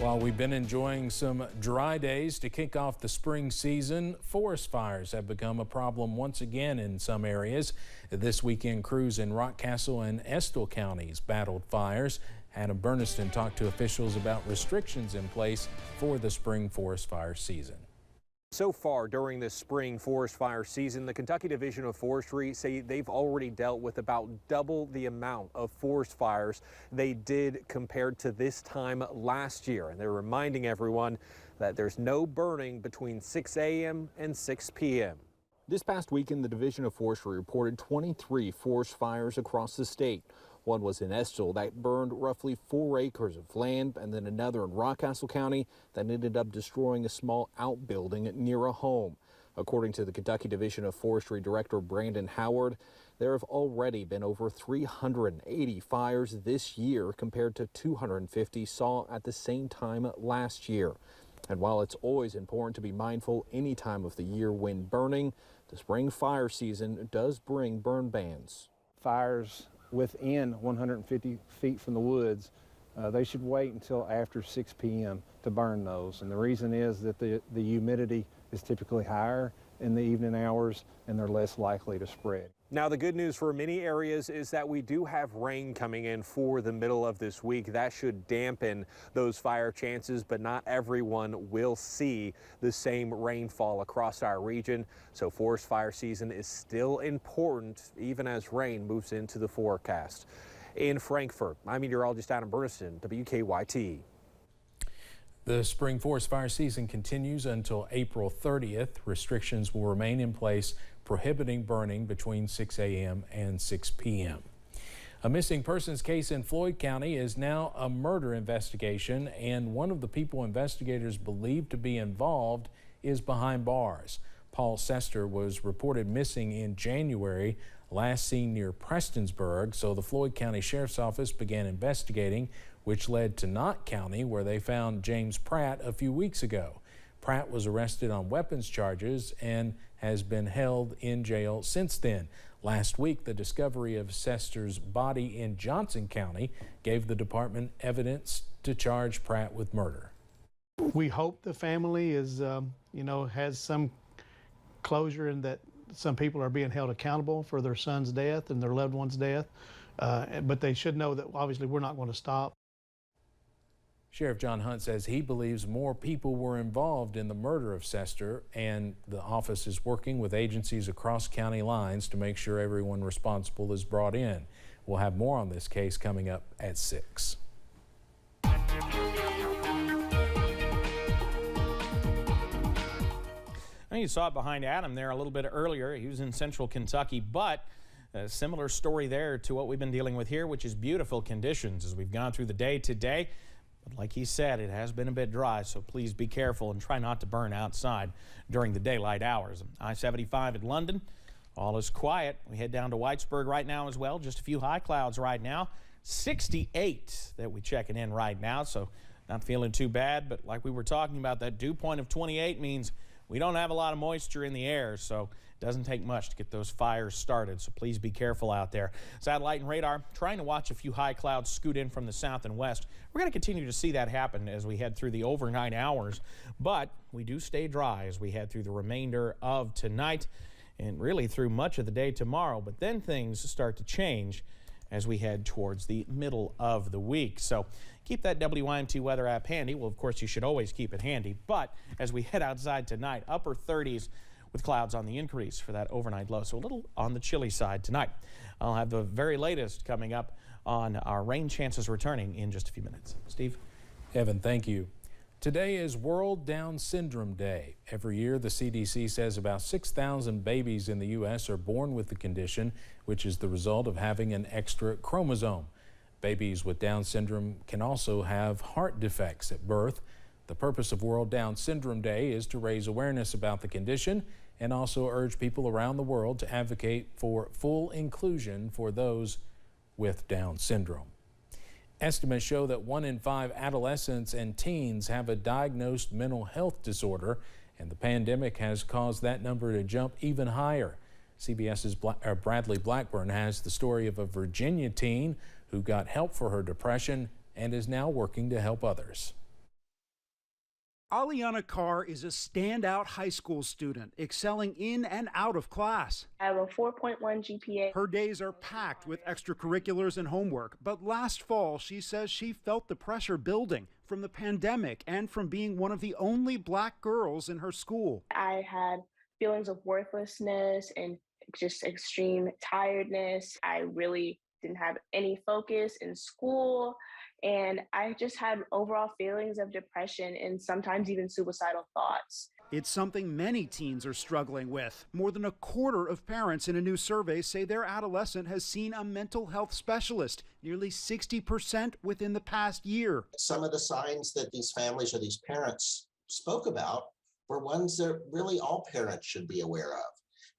While we've been enjoying some dry days to kick off the spring season, forest fires have become a problem once again in some areas. This weekend, crews in Rockcastle and Estill counties battled fires. Adam Berniston talked to officials about restrictions in place for the spring forest fire season. So far during this spring forest fire season, the Kentucky Division of Forestry say they've already dealt with about double the amount of forest fires they did compared to this time last year. And they're reminding everyone that there's no burning between 6 a.m. and 6 p.m. This past weekend, the Division of Forestry reported 23 forest fires across the state. One was in Estill that burned roughly 4 acres of land, and then another in Rockcastle County that ended up destroying a small outbuilding near a home. According to the Kentucky Division of Forestry Director Brandon Howard, there have already been over 380 fires this year compared to 250 saw at the same time last year. And while it's always important to be mindful any time of the year when burning, the spring fire season does bring burn bans. Fires within 150 feet from the woods, they should wait until after 6 p.m. to burn those. And the reason is that the humidity is typically higher in the evening hours and they're less likely to spread. Now, the good news for many areas is that we do have rain coming in for the middle of this week. That should dampen those fire chances, but not everyone will see the same rainfall across our region. So forest fire season is still important even as rain moves into the forecast. In Frankfort, I'm meteorologist Adam Berniston, WKYT. The spring forest fire season continues until April 30th. Restrictions will remain in place prohibiting burning between 6 a.m. and 6 p.m. A missing persons case in Floyd County is now a murder investigation, and one of the people investigators believed to be involved is behind bars. Paul Sester was reported missing in January, last seen near Prestonsburg, so the Floyd County Sheriff's Office began investigating, which led to Knott County, where they found James Pratt a few weeks ago. Pratt was arrested on weapons charges and has been held in jail since then. Last week, the discovery of Sester's body in Johnson County gave the department evidence to charge Pratt with murder. We hope the family is, has some closure in that some people are being held accountable for their son's death and their loved one's death, but they should know that obviously we're not going to stop. Sheriff John Hunt says he believes more people were involved in the murder of Sester, and the office is working with agencies across county lines to make sure everyone responsible is brought in. We'll have more on this case coming up at 6. You saw it behind Adam there a little bit earlier. He was in central Kentucky, but a similar story there to what we've been dealing with here, which is beautiful conditions as we've gone through the day today. But like he said, it has been a bit dry, so please be careful and try not to burn outside during the daylight hours. I-75 at London, all is quiet. We head down to Whitesburg right now as well. Just a few high clouds right now. 68 that we're checking in right now, so not feeling too bad. But like we were talking about, that dew point of 28 means we don't have a lot of moisture in the air, so it doesn't take much to get those fires started, so please be careful out there. Satellite and radar trying to watch a few high clouds scoot in from the south and west. We're going to continue to see that happen as we head through the overnight hours, but we do stay dry as we head through the remainder of tonight and really through much of the day tomorrow, but then things start to change as we head towards the middle of the week. So keep that WYMT weather app handy. Well, of course, you should always keep it handy. But as we head outside tonight, upper 30s with clouds on the increase for that overnight low. So a little on the chilly side tonight. I'll have the very latest coming up on our rain chances returning in just a few minutes. Steve? Evan, thank you. Today is World Down Syndrome Day. Every year, the CDC says about 6,000 babies in the U.S. are born with the condition, which is the result of having an extra chromosome. Babies with Down syndrome can also have heart defects at birth. The purpose of World Down Syndrome Day is to raise awareness about the condition and also urge people around the world to advocate for full inclusion for those with Down syndrome. Estimates show that 1 in 5 adolescents and teens have a diagnosed mental health disorder, and the pandemic has caused that number to jump even higher. CBS's Bradley Blackburn has the story of a Virginia teen who got help for her depression and is now working to help others. Aliana Carr is a standout high school student, excelling in and out of class. I have a 4.1 GPA. Her days are packed with extracurriculars and homework, but last fall she says she felt the pressure building from the pandemic and from being one of the only black girls in her school. I had feelings of worthlessness and just extreme tiredness. I really didn't have any focus in school, and I just had overall feelings of depression and sometimes even suicidal thoughts. It's something many teens are struggling with. More than a quarter of parents in a new survey say their adolescent has seen a mental health specialist, nearly 60% within the past year. Some of the signs that these families or these parents spoke about were ones that really all parents should be aware of.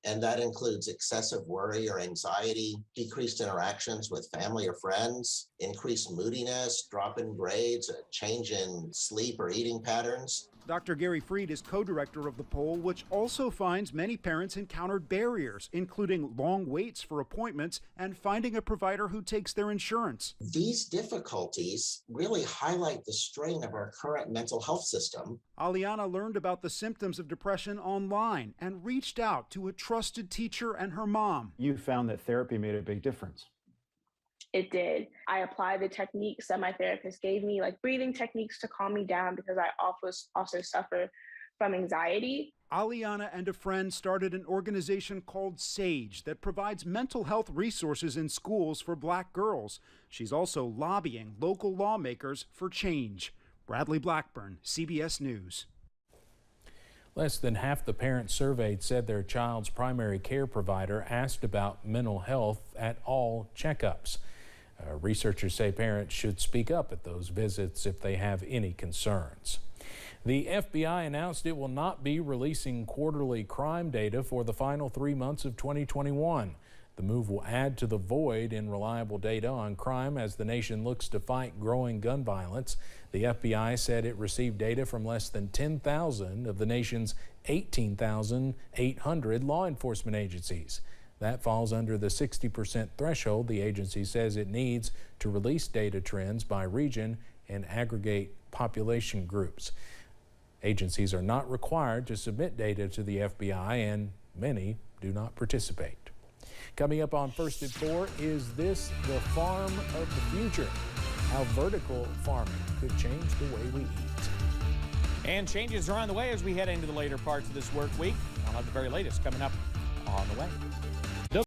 And that includes excessive worry or anxiety, decreased interactions with family or friends, increased moodiness, drop in grades, a change in sleep or eating patterns. Dr. Gary Freed is co-director of the poll, which also finds many parents encountered barriers, including long waits for appointments and finding a provider who takes their insurance. These difficulties really highlight the strain of our current mental health system. Aliana learned about the symptoms of depression online and reached out to a trusted teacher and her mom. You found that therapy made a big difference. It did. I applied the techniques that my therapist gave me, like breathing techniques to calm me down because I also suffer from anxiety. Aliana and a friend started an organization called SAGE that provides mental health resources in schools for black girls. She's also lobbying local lawmakers for change. Bradley Blackburn, CBS News. Less than half the parents surveyed said their child's primary care provider asked about mental health at all checkups. Researchers say parents should speak up at those visits if they have any concerns. The FBI announced it will not be releasing quarterly crime data for the final 3 months of 2021. The move will add to the void in reliable data on crime as the nation looks to fight growing gun violence. The FBI said it received data from less than 10,000 of the nation's 18,800 law enforcement agencies. That falls under the 60% threshold the agency says it needs to release data trends by region and aggregate population groups. Agencies are not required to submit data to the FBI, and many do not participate. Coming up on First at 4, is this the farm of the future? How vertical farming could change the way we eat. And changes are on the way as we head into the later parts of this work week. I'll have the very latest coming up on the way.